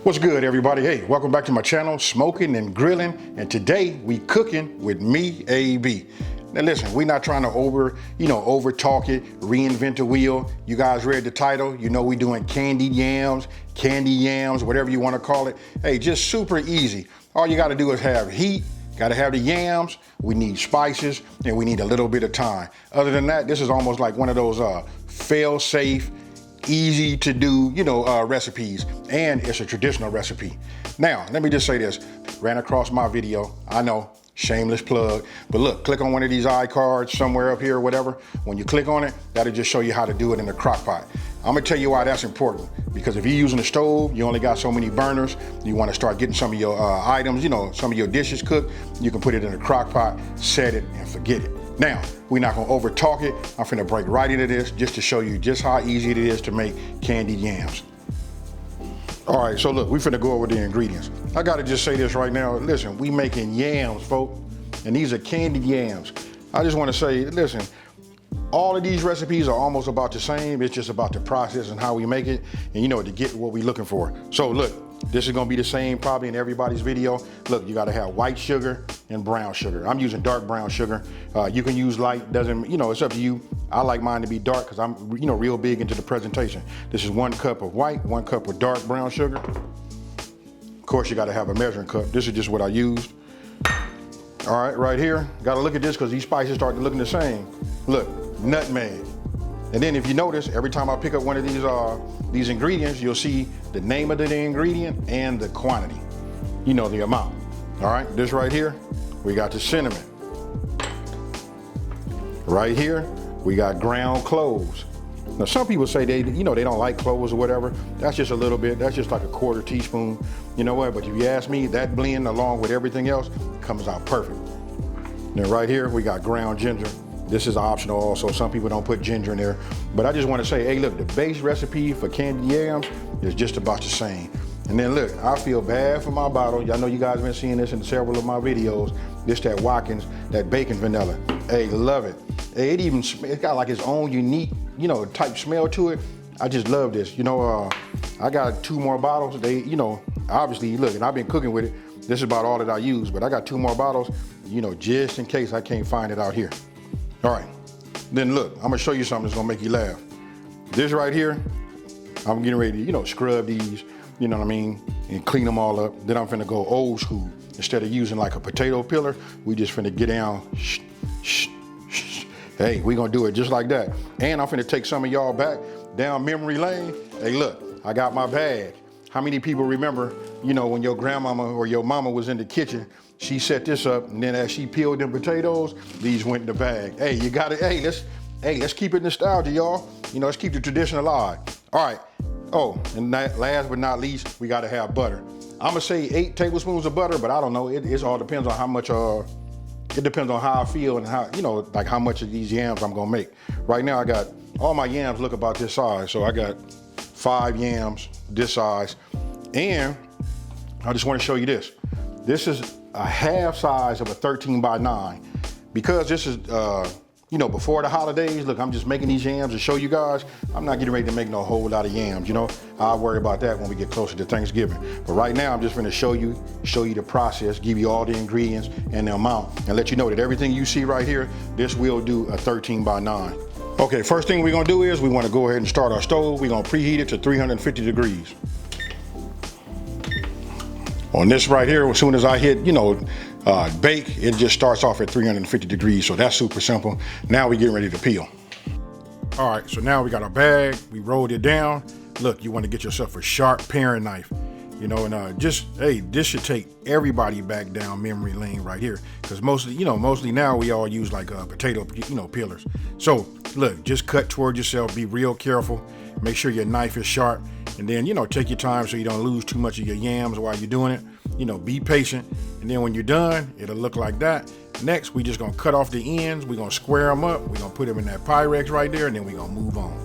What's good, everybody? Hey, welcome back to my channel, Smoking and Grilling, and today we cooking with me, AB. Now listen, we're not trying to over talk it, reinvent the wheel. You guys read the title, you know we doing candied yams, whatever you want to call it. Hey, just super easy. All you got to do is have heat, got to have the yams, we need spices, and we need a little bit of time. Other than that, this is almost like one of those fail-safe, easy to do, recipes, and it's a traditional recipe. Now, let me just say this, ran across my video, I know, shameless plug, but look, click on one of these iCards somewhere up here or whatever. When you click on it, that'll just show you how to do it in the crock pot. I'm gonna tell you why that's important, because if you're using a stove, you only got so many burners, you wanna start getting some of your items, some of your dishes cooked, you can put it in a crock pot, set it, and forget it. Now, we're not gonna over talk it. I'm finna break right into this just to show you just how easy it is to make candied yams. All right, so look, we finna go over the ingredients. I gotta just say this right now. Listen, we making yams, folks, and these are candied yams. I just wanna say, listen, all of these recipes are almost about the same. It's just about the process and how we make it, and to get what we're looking for. So look, this is gonna be the same probably in everybody's video. Look, you gotta have white sugar and brown sugar. I'm using dark brown sugar. You can use light, it's up to you. I like mine to be dark because I'm, real big into the presentation. This is 1 cup of white, 1 cup of dark brown sugar. Of course, you gotta have a measuring cup. This is just what I used. All right, right here, gotta look at this because these spices start looking the same. Look, nutmeg. And then if you notice, every time I pick up one of these ingredients, you'll see the name of the ingredient and the quantity, the amount. All right, this right here, we got the cinnamon. Right here, we got ground cloves. Now some people say they don't like cloves or whatever. That's just a little bit, that's just like a 1/4 teaspoon. You know what, but if you ask me, that blend along with everything else comes out perfect. Then right here, we got ground ginger. This is optional also, some people don't put ginger in there. But I just wanna say, hey look, the base recipe for candied yams is just about the same. And then look, I feel bad for my bottle. Y'all know you guys have been seeing this in several of my videos. This that Watkins, that bacon vanilla. Hey, love it. Hey, it's got like its own unique, type smell to it. I just love this. I got 2 more bottles. They, obviously, look, and I've been cooking with it. This is about all that I use, but I got 2 more bottles, just in case I can't find it out here. All right, then look, I'm gonna show you something that's gonna make you laugh. This right here, I'm getting ready to, scrub these, and clean them all up. Then I'm finna go old school. Instead of using like a potato peeler, we just finna get down, Hey, we gonna do it just like that. And I'm finna take some of y'all back down memory lane. Hey, look, I got my bag. How many people remember, when your grandmama or your mama was in the kitchen, she set this up, and then as she peeled them potatoes, these went in the bag. Hey, you got it. Hey, let's keep it nostalgia, y'all. Let's keep the tradition alive. All right. Oh, and last but not least, we gotta have butter. I'm gonna say 8 tablespoons of butter, but I don't know. It all depends on how much. It depends on how I feel and how, like how much of these yams I'm gonna make. Right now, I got all my yams look about this size, so I got 5 yams this size, and I just want to show you this. This is a half size of a 13 by 9. Because this is, before the holidays, look, I'm just making these yams to show you guys. I'm not getting ready to make no whole lot of yams, I'll worry about that when we get closer to Thanksgiving. But right now, I'm just gonna show you the process, give you all the ingredients and the amount, and let you know that everything you see right here, this will do a 13 by 9. Okay, first thing we're gonna do is we wanna go ahead and start our stove. We're gonna preheat it to 350 degrees. On this right here, as soon as I hit, bake, it just starts off at 350 degrees, so that's super simple. Now we're getting ready to peel. All right, so now we got our bag, we rolled it down. Look, you wanna get yourself a sharp paring knife, and this should take everybody back down memory lane right here, because mostly now we all use like potato, peelers. So look, just cut toward yourself, be real careful, make sure your knife is sharp, and then, take your time so you don't lose too much of your yams while you're doing it. Be patient, and then when you're done, it'll look like that. Next, we just gonna cut off the ends, we're gonna square them up, we're gonna put them in that Pyrex right there, and then we're gonna move on.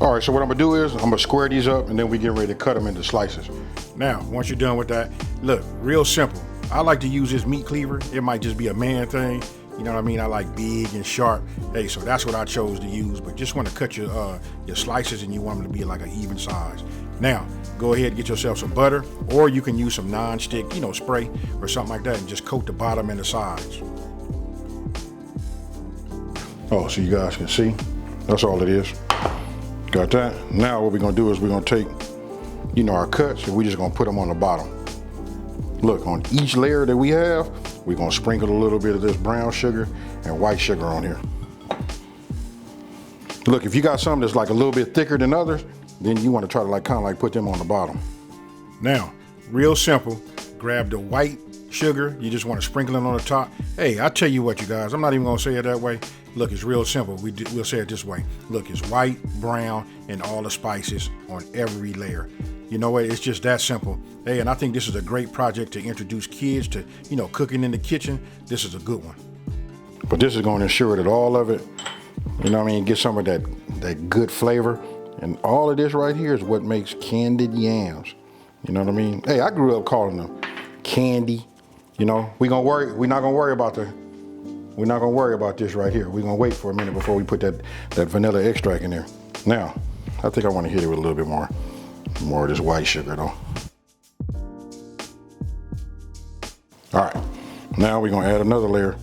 All right, so what I'm gonna do is I'm gonna square these up, and then we get ready to cut them into slices. Now, once you're done with that, look, real simple. I like to use this meat cleaver. It might just be a man thing. You know what I mean? I like big and sharp. Hey, so that's what I chose to use, but just want to cut your slices and you want them to be like an even size. Now, go ahead and get yourself some butter, or you can use some non-stick, you know, spray or something like that and just coat the bottom and the sides. Oh, so you guys can see, that's all it is. Got that? Now what we're gonna do is we're gonna take, you know, our cuts and we're just gonna put them on the bottom. Look, on each layer that we have, we're gonna sprinkle a little bit of this brown sugar and white sugar on here. Look, if you got something that's like a little bit thicker than others, then you want to try to like kind of like put them on the bottom. Now, real simple, grab the white sugar, you just want to sprinkle it on the top. Hey, I tell you what, you guys, I'm not even gonna say it that way. Look, it's real simple. We'll say it this way. Look, it's white, brown, and all the spices on every layer. You know what, it's just that simple. Hey, and I think this is a great project to introduce kids to, you know, cooking in the kitchen. This is a good one. But this is going to ensure that all of it, you know what I mean, get some of that good flavor. And all of this right here is what makes candied yams. You know what I mean? Hey, I grew up calling them candy. You know, we're not gonna worry about this right here. We're gonna wait for a minute before we put that vanilla extract in there. Now, I think I want to hit it with a little bit more of this white sugar though. All right, now we're gonna add another layer.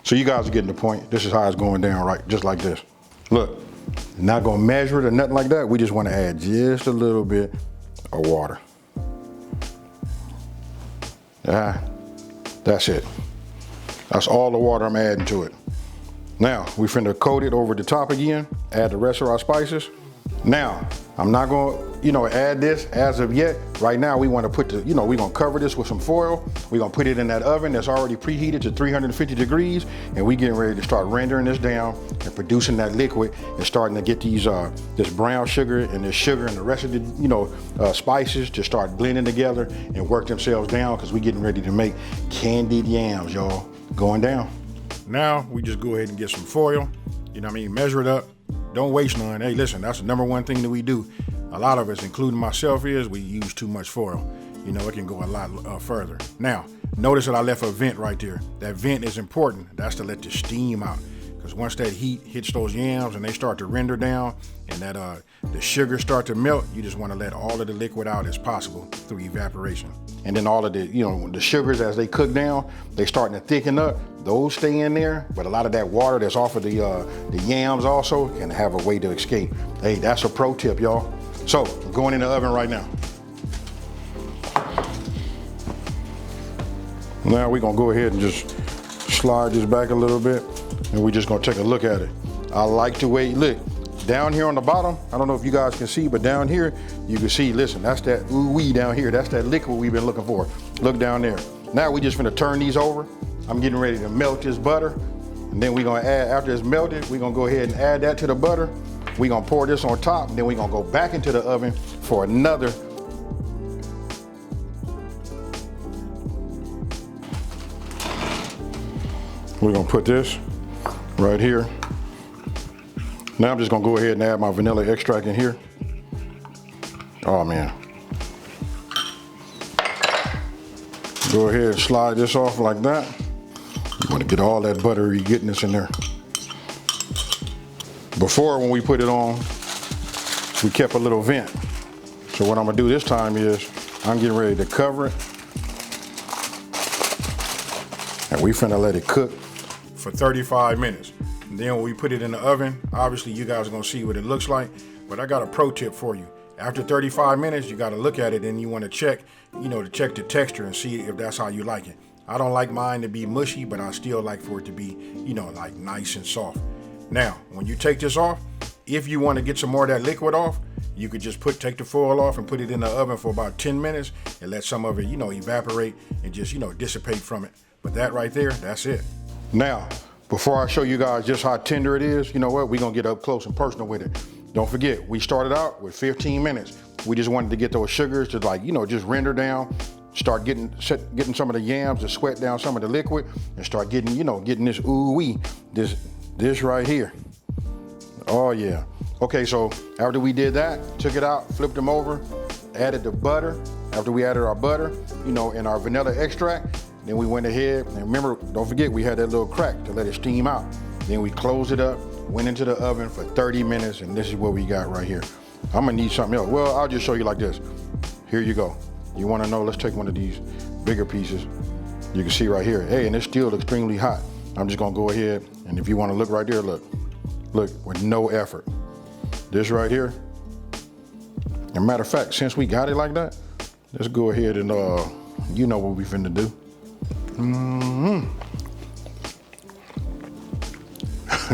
So you guys are getting the point. This is how it's going down, right? Just like this. Look. Not gonna measure it or nothing like that. We just want to add just a little bit of water. That's it. That's all the water I'm adding to it. Now, we finna coat it over the top again, add the rest of our spices. Now, I'm not gonna, you know, add this as of yet. Right now, we wanna put the, you know, we're gonna cover this with some foil. We're gonna put it in that oven that's already preheated to 350 degrees, and we getting ready to start rendering this down and producing that liquid and starting to get these, this brown sugar and this sugar and the rest of the, you know, spices to start blending together and work themselves down, because we getting ready to make candied yams, y'all. Going down. Now, we just go ahead and get some foil, you know what I mean, measure it up. Don't waste none. Hey, listen, that's the number one thing that we do. A lot of us, including myself, is we use too much foil. You know, it can go a lot further. Now, notice that I left a vent right there. That vent is important. That's to let the steam out. Because once that heat hits those yams and they start to render down and that the sugars start to melt, you just want to let all of the liquid out as possible through evaporation. And then all of the, you know, the sugars as they cook down, they starting to thicken up. Those stay in there, but a lot of that water that's off of the yams also can have a way to escape. Hey, that's a pro tip, y'all. So, going in the oven right now. Now we're gonna go ahead and just slide this back a little bit, and we're just gonna take a look at it. I like the way, look, down here on the bottom, I don't know if you guys can see, but down here, you can see, listen, that's that ooh-wee down here. That's that liquid we've been looking for. Look down there. Now we just gonna turn these over. I'm getting ready to melt this butter, and then we're gonna add, after it's melted, we're gonna go ahead and add that to the butter. We're gonna pour this on top, and then we're gonna go back into the oven for another. We're gonna put this right here. Now I'm just gonna go ahead and add my vanilla extract in here. Oh man. Go ahead and slide this off like that. You wanna get all that buttery goodness in there. Before, when we put it on, we kept a little vent. So what I'm gonna do this time is, I'm getting ready to cover it. And we finna let it cook for 35 minutes. And then when we put it in the oven, obviously you guys are gonna see what it looks like, but I got a pro tip for you. After 35 minutes, you gotta look at it and you wanna check, you know, to check the texture and see if that's how you like it. I don't like mine to be mushy, but I still like for it to be, you know, like nice and soft. Now, when you take this off, if you wanna get some more of that liquid off, you could just take the foil off and put it in the oven for about 10 minutes and let some of it, you know, evaporate and just, you know, dissipate from it. But that right there, that's it. Now, before I show you guys just how tender it is, you know what, we're gonna get up close and personal with it. Don't forget, we started out with 15 minutes. We just wanted to get those sugars to, like, you know, just render down, start getting some of the yams to sweat down some of the liquid, and start getting, you know, getting this ooh-wee, this right here. Oh yeah. Okay, so after we did that, took it out, flipped them over, added the butter. After we added our butter, you know, and our vanilla extract, Then we went ahead, and remember, don't forget, we had that little crack to let it steam out. Then we closed it up, went into the oven for 30 minutes, and this is what we got right here. I'm gonna need something else. Well, I'll just show you like this. Here you go. You wanna know, let's take one of these bigger pieces. You can see right here, hey, and it's still extremely hot. I'm just gonna go ahead, and if you wanna look right there, look, with no effort. This right here, as a matter of fact, since we got it like that, let's go ahead and, you know what we finna do.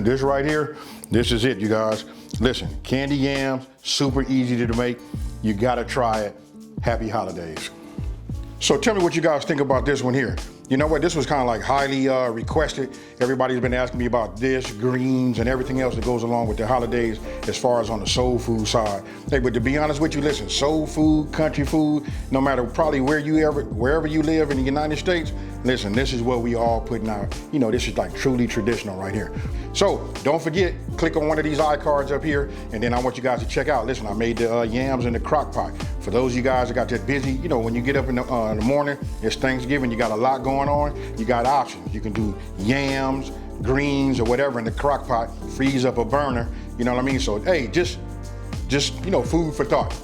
This right here, this is it, you guys. Listen, candy yams, super easy to make. You gotta try it. Happy holidays. So tell me what you guys think about this one here. You know what, this was kind of like highly requested. Everybody's been asking me about this, greens, and everything else that goes along with the holidays as far as on the soul food side. Hey, but to be honest with you, listen, soul food, country food, no matter probably wherever you live in the United States, listen, this is what we all putting out. You know, this is like truly traditional right here. So don't forget, click on one of these iCards up here, and then I want you guys to check out. Listen, I made the yams in the crock pot. For those of you guys that got that busy, you know, when you get up in the morning, it's Thanksgiving, you got a lot going on, you got options. You can do yams, greens, or whatever in the crock pot, freeze up a burner, you know what I mean? So, hey, just you know, food for thought.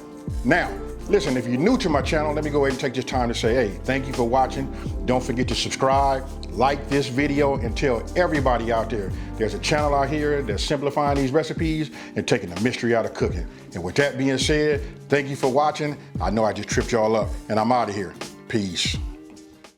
Now, listen, if you're new to my channel, let me go ahead and take this time to say, hey, thank you for watching. Don't forget to subscribe, like this video, and tell everybody out there there's a channel out here that's simplifying these recipes and taking the mystery out of cooking. And with that being said, thank you for watching. I know I just tripped y'all up, and I'm out of here. Peace.